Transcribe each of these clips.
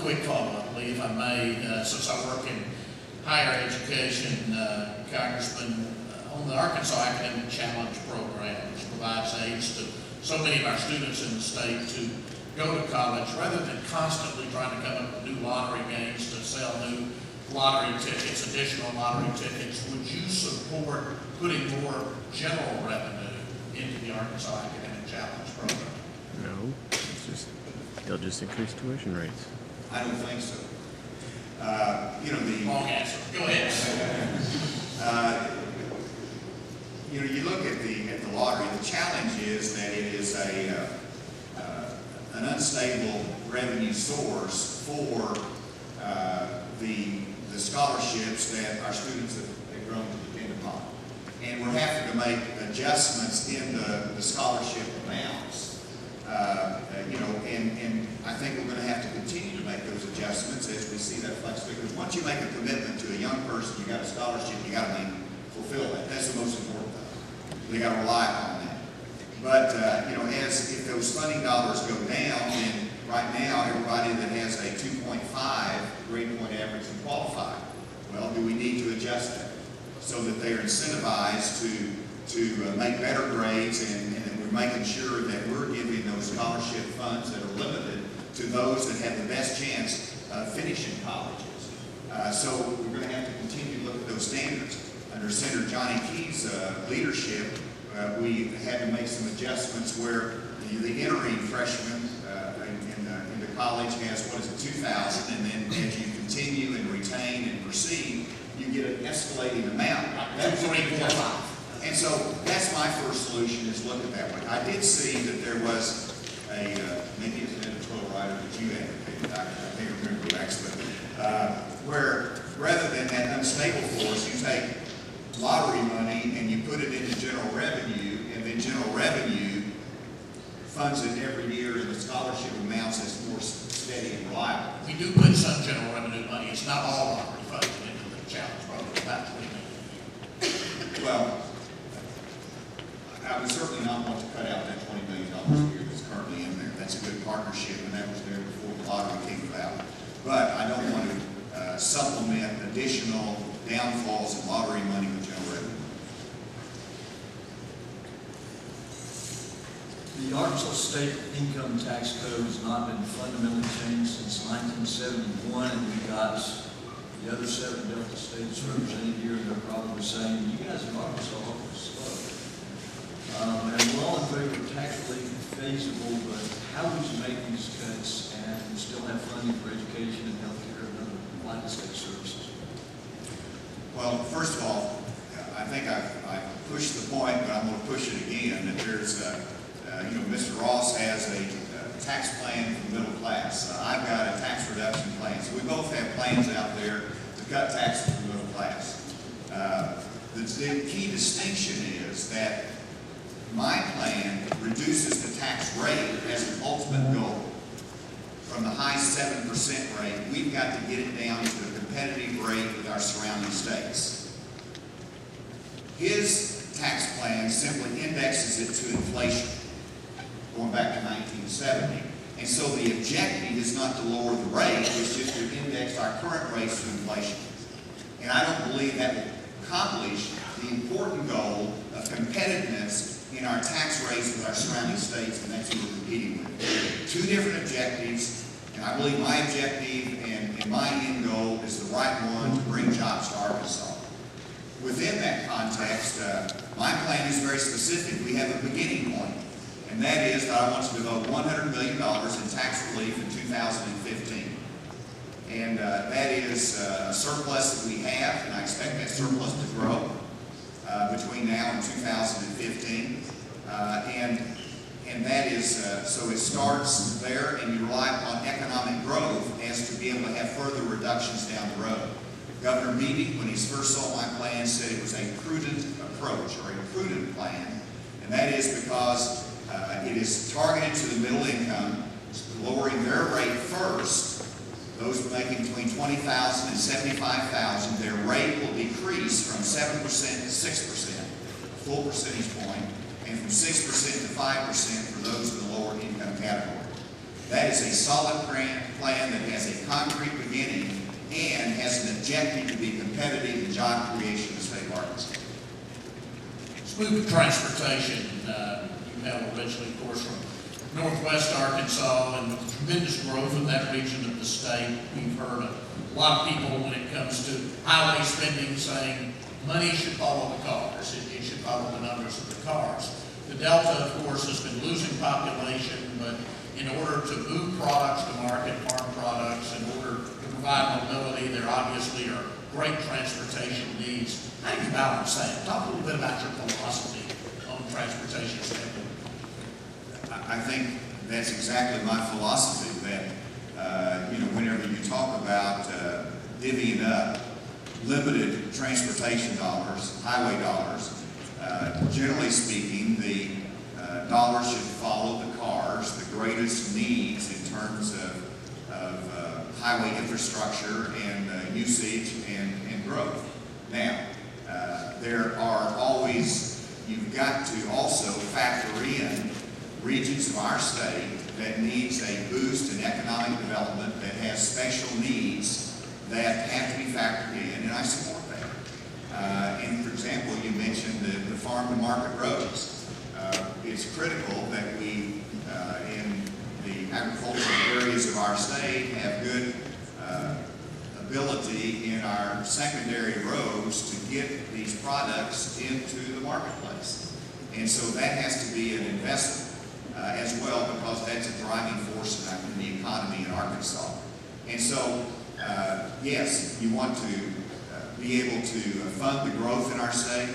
quick follow-up, Lee, if I may, since I work in higher education, Congressman, on the Arkansas Academic Challenge Program, which provides aids to so many of our students in the state to go to college, rather than constantly trying to come up with new lottery games to sell new lottery tickets, additional lottery tickets, would you support putting more general revenue into the Arkansas Academic Challenge Program? No, they'll just increase tuition rates. I don't think so. Long answer. Go ahead. You look at the lottery. The challenge is that it is an unstable revenue source for the scholarships that our students have grown to depend upon, and we're having to make adjustments in the scholarship amounts. And I think we're going to have to continue to make those adjustments as we see that flex. Because once you make a commitment to a young person, you got a scholarship, you got to fulfill that. That's the most important thing. They got to rely on that. But as if those funding dollars go down, then right now everybody that has a 2.5 grade point average can qualify. Well, do we need to adjust that so that they are incentivized to make better grades, and we're making sure that we're giving those scholarship funds that are limited to those that have the best chance of finishing colleges. So we're going to have to continue to look at those standards. Under Senator Johnny Key's leadership, we had to make some adjustments where the entering freshman into college has, 2,000, and then as you continue and retain and proceed, you get an escalating amount. That's 3.5. And so that's my first solution, is look at that way. I did see that there was maybe it's an editorial writer that you advocated, I can't remember the actually, where rather than that unstable force, you take lottery money and you put it into general revenue, and then general revenue funds it every year in the scholarship amounts as more steady and reliable. We do put some general revenue money. It's not all lottery funded into the challenge program. About 20 million. Well, I would certainly not want to cut out that $20 million a year that's currently in there. That's a good partnership, and that was there before the lottery came about. But I don't want to supplement additional downfalls in lottery money with general revenue. The Arkansas State Income Tax Code has not been fundamentally changed since 1971, and we got the other 7 Delta states represented here, and they're probably saying, you guys in Arkansas are slow. And we're all in favor of tax relief if feasible, but how would you make these cuts and still have funding for education and health care and other life state services? Well, first of all, I think I've pushed the point, but I'm going to push it again, that there's, Mr. Ross has a tax plan for the middle class. I've got a tax reduction plan. So we both have plans out there to cut taxes for the middle class. The key distinction is that my plan reduces the tax rate as an ultimate goal. From the high 7% rate, we've got to get it down to a competitive rate with our surrounding states. His tax plan simply indexes it to inflation, going back to 1970. And so the objective is not to lower the rate, it's just to index our current rates to inflation. And I don't believe that will accomplish the important goal of competitiveness in our tax rates with our surrounding states, and that's who we're competing with. 2 different objectives, and I believe my objective and my end goal is the right one, to bring jobs to Arkansas. Within that context, my plan is very specific. We have a beginning point, and that is that I want to devote $100 million in tax relief in 2015. And that is a surplus that we have, and I expect that surplus to grow between now and 2015. And that is, so it starts there, and you rely upon economic growth as to be able to have further reductions down the road. Governor Beebe, when he first saw my plan, said it was a prudent approach, or a prudent plan, and that is because it is targeted to the middle income, lowering their rate first. Those making between $20,000 and $75,000, their rate will decrease from 7% to 6%, a full percentage point, and from 6% to 5% for those in the lower income category. That is a solid plan that has a concrete beginning and has an objective to be competitive in job creation in the state of Arkansas. Smooth transportation, you have originally, of course, from northwest Arkansas, and with the tremendous growth of that region of the state, we've heard a lot of people when it comes to highway spending saying money should follow the cars. It should follow the numbers of the cars. The Delta, of course, has been losing population, but in order to move products to market, farm products, in order to provide mobility, there obviously are great transportation needs. How do you balance that? Talk a little bit about your philosophy on transportation spending. I think that's exactly my philosophy, that, whenever you talk about divvying up limited transportation dollars, highway dollars, generally speaking, the dollars should follow the cars, the greatest needs in terms of highway infrastructure and usage and growth. Now, there are always, you've got to also factor in regions of our state that needs a boost in economic development, that has special needs that have to be factored in, and I support that. And for example, you mentioned the farm to market roads. It's critical that we, in the agricultural areas of our state, have good ability in our secondary roads to get these products into the marketplace. And so that has to be an investment as well, because that's a driving force in the economy in Arkansas. And so, yes, you want to be able to fund the growth in our state.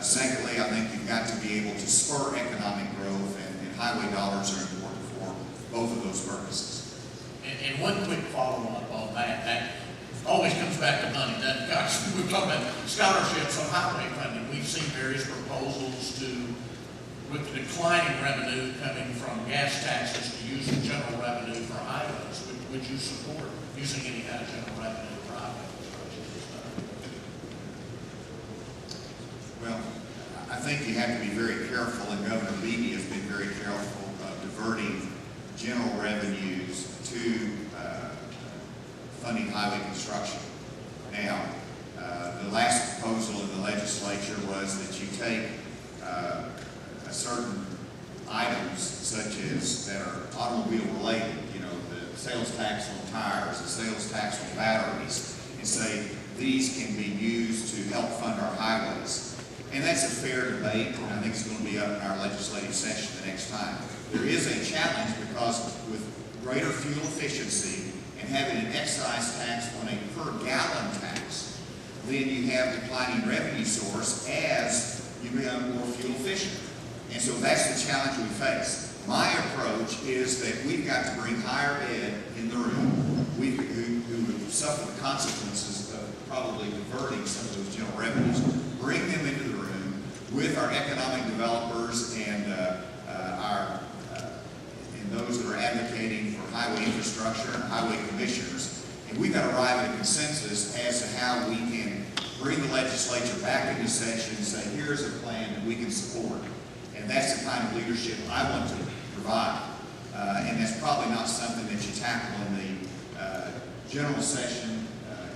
Secondly, I think you've got to be able to spur economic growth, and highway dollars are important for both of those purposes. And one quick follow-up on that always comes back to money. Gosh, we're talking about scholarships on highway funding. We've seen various proposals to, with the declining revenue coming from gas taxes, to use the general revenue for highways. Would you support using any kind of general revenue for highway construction? Well, I think you have to be very careful, and Governor Beebe has been very careful of diverting general revenues to funding highway construction. Now, the last proposal in the legislature was that you take certain items, such as that are automobile related, the sales tax on tires, the sales tax on batteries, and say these can be used to help fund our highways. And that's a fair debate, and I think it's going to be up in our legislative session the next time. There is a challenge, because with greater fuel efficiency and having an excise tax on a per gallon tax, then you have declining revenue source as you become more fuel efficient. And so that's the challenge we face. My approach is that we've got to bring higher ed in the room, who have suffered the consequences of probably diverting some of those general revenues, bring them into the room with our economic developers and those that are advocating for highway infrastructure and highway commissioners. And we've got to arrive at a consensus as to how we can bring the legislature back into session and say, here's a plan that we can support. And that's the kind of leadership I want to provide. And that's probably not something that you tackle in the general session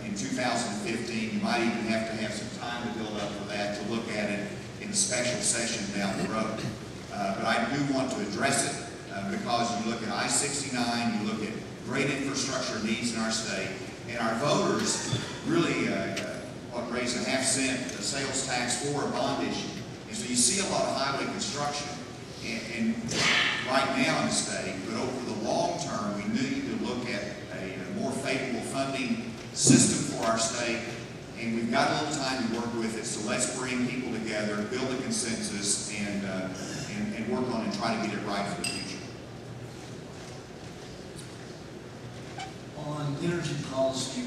in 2015. You might even have to have some time to build up for that, to look at it in a special session down the road. But I do want to address it because you look at I-69, you look at great infrastructure needs in our state, and our voters really raise a half-cent sales tax for a bond issue. And so you see a lot of highway construction, and right now in the state, but over the long term, we need to look at a more favorable funding system for our state, and we've got a little time to work with it, so let's bring people together, build a consensus, and work on it and try to get it right for the future. On energy policy,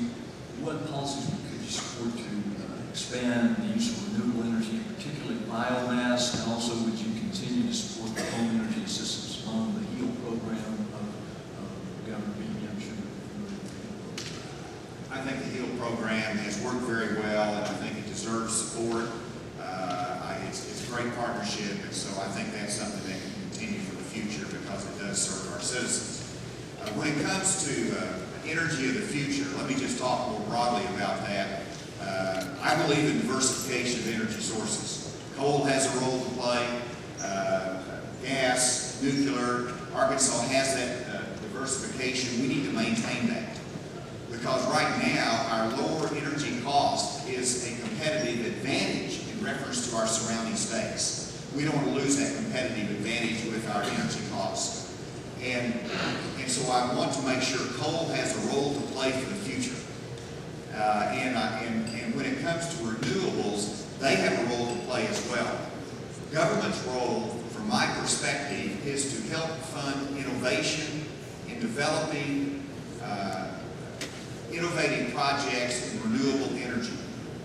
what policies could you support to expand the use of renewable energy, particularly biomass, and also would you continue to support the home energy assistance loan, the HEAL program of Governor Beebe? I'm sure. I think the HEAL program has worked very well, and I think it deserves support. It's a great partnership, and so I think that's something that can continue for the future because it does serve our citizens. When it comes to energy of the future, let me just talk more broadly about that. I believe in diversification of energy sources. Coal has a role to play, gas, nuclear. Arkansas has that diversification. We need to maintain that. Because right now, our lower energy cost is a competitive advantage in reference to our surrounding states. We don't want to lose that competitive advantage with our energy costs. And so I want to make sure coal has a role to play for the future. And when it comes to renewables, they have a role to play as well. Government's role, from my perspective, is to help fund innovation in developing innovative projects in renewable energy.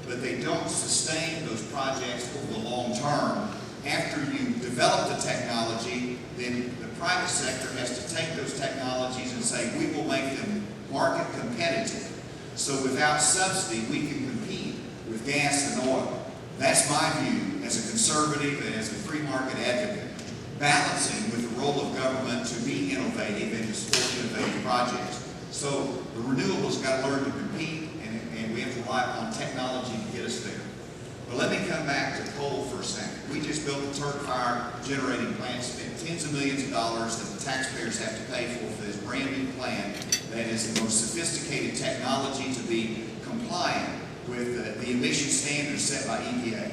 But they don't sustain those projects over the long term. After you develop the technology, then the private sector has to take those technologies and say, we will make them market competitive. So without subsidy, we can compete with gas and oil. That's my view as a conservative and as a free market advocate, balancing with the role of government to be innovative and to support innovative projects. So the renewables got to learn to compete, and we have to rely on technology to get us there. But let me come back to coal for a second. We just built a Turk fire generating plant, spent tens of millions of dollars that the taxpayers have to pay for this brand new plant that is the most sophisticated technology to be compliant with the emission standards set by EPA.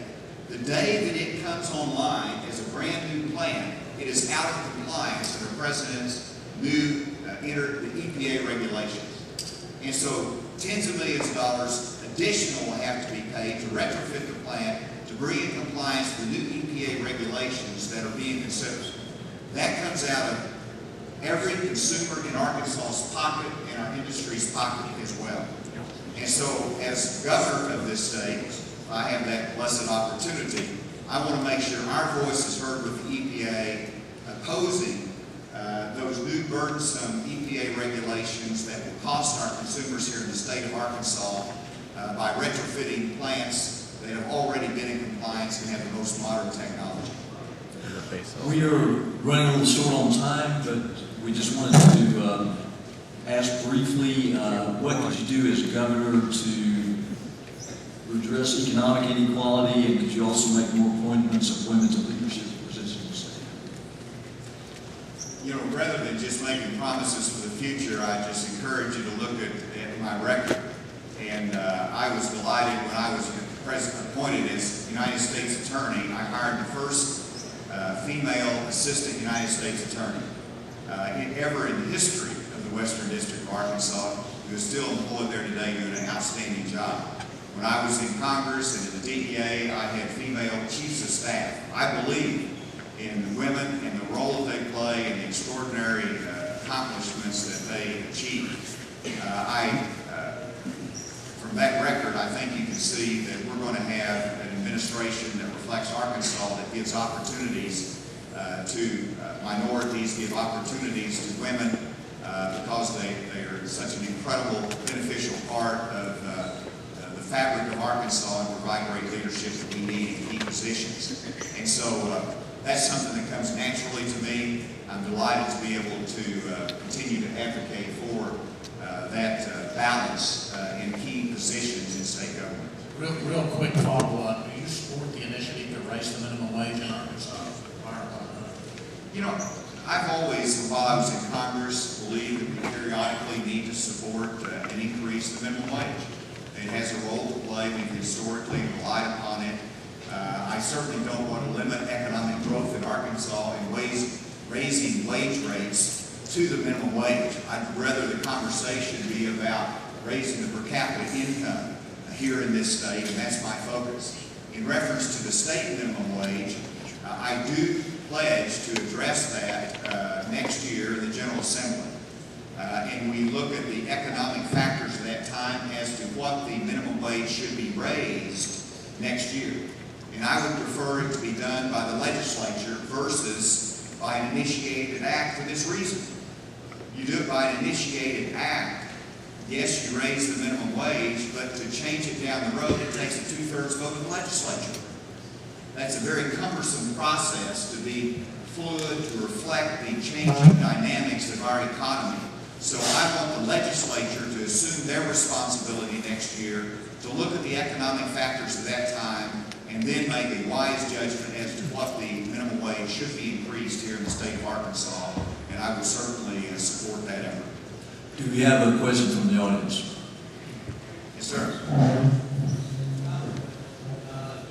The day that it comes online as a brand new plant, it is out of compliance with the President's new the EPA regulations. And so tens of millions of dollars additional will have to be paid to retrofit the plant to bring in compliance with the new EPA regulations that are being considered. That comes out of every consumer in Arkansas's pocket and our industry's pocket as well. And so as governor of this state, if I have that blessed opportunity, I want to make sure our voice is heard with the EPA opposing those new burdensome EPA regulations that will cost our consumers here in the state of Arkansas by retrofitting plants that have already been in compliance and have the most modern technology. We are running a little short on time, but we just wanted to ask briefly, what could you do as governor to redress economic inequality, and could you also make more appointments of women to leadership positions in the state? You know, rather than just making promises for the future, I just encourage you to look at my record. And I was delighted when I was appointed as United States Attorney. I hired the first female assistant United States Attorney ever in the history of the Western District of Arkansas, who is still employed there today doing an outstanding job. When I was in Congress and in the DEA, I had female chiefs of staff. I believe in the women and the role that they play and the extraordinary accomplishments that they achieve. From that record, I think you can see that we're going to have an administration that reflects Arkansas, that gives opportunities to minorities, give opportunities to women because they are such an incredible, beneficial part of the fabric of Arkansas and provide great leadership that we need in key positions. And so that's something that comes naturally to me. I'm delighted to be able to continue to advocate for that balance in key positions in state government. Real quick follow-up. Do you support the initiative to raise the minimum wage in Arkansas? You know, I've always, while I was in Congress, believed that we periodically need to support and increase the minimum wage. It has a role to play. We've historically relied upon it. I certainly don't want to limit economic growth in Arkansas in raising wage rates to the minimum wage. I'd rather the conversation be about raising the per capita income here in this state, and that's my focus. In reference to the state minimum wage, I do pledge to address that next year in the General Assembly. And we look at the economic factors at that time as to what the minimum wage should be raised next year. And I would prefer it to be done by the legislature versus by an initiated act for this reason. You do it by an initiated act, yes, you raise the minimum wage, but to change it down the road, it takes a 2/3 vote of the legislature. That's a very cumbersome process to be fluid, to reflect the changing dynamics of our economy. So I want the legislature to assume their responsibility next year to look at the economic factors of that time and then make a wise judgment as to what the minimum wage should be increased here in the state of Arkansas. And I will certainly support that effort. Do we have a question from the audience? Yes, sir.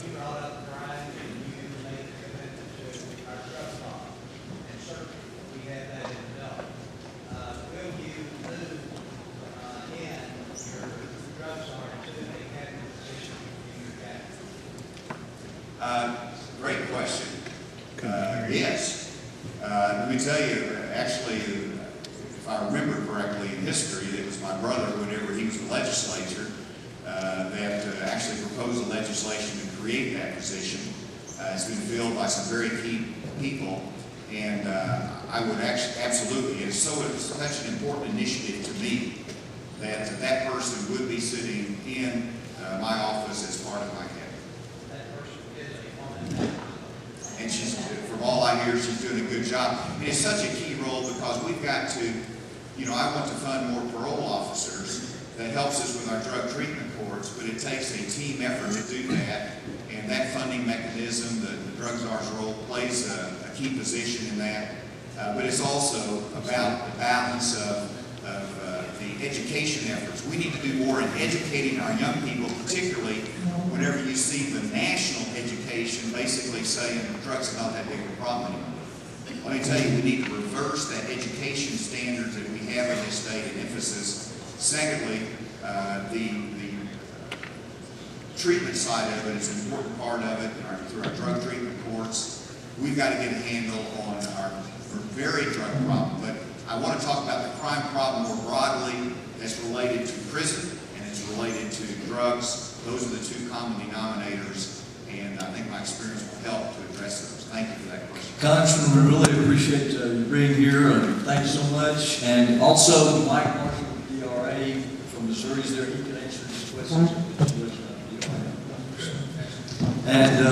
You brought up crime and you made a commitment to our drug law, and certainly we have that in the bill. Will you move in your drug czar to a cabinet position in your cabinet? Great question. Yes. Let me tell you, actually, if I remember correctly in history, it was my brother, whenever he was in the legislature, that actually proposed the legislation to create that position. It's been filled by some very key people, and I would actually, absolutely, it's such an important initiative to me that that person would be sitting in my office as part of my cabinet. That person is a woman. And she's, from all I hear, she's doing a good job. And it's such a key role because we've got to, I want to fund more parole officers. That helps us with our drug treatment courts, but it takes a team effort to do that. And that funding mechanism, the drug czar's role, plays a key position in that. But it's also about the balance of the education efforts. We need to do more in educating our young people, particularly whenever you see the national education basically saying drugs are not that big of a problem anymore. Let me tell you, we need to reverse that education standards that we have in this state and emphasis. Secondly, the treatment side of it is an important part of it through our drug treatment courts. We've got to get a handle on our very drug problem. But I want to talk about the crime problem more broadly that's related to prison and it's related to drugs. Those are the two common denominators, and I think my experience will help to address those. Thank you for that question. Congressman, we really appreciate you being here, and thank you so much. And also, Mike Marshall, DRA from Missouri, is there. He can answer these questions. And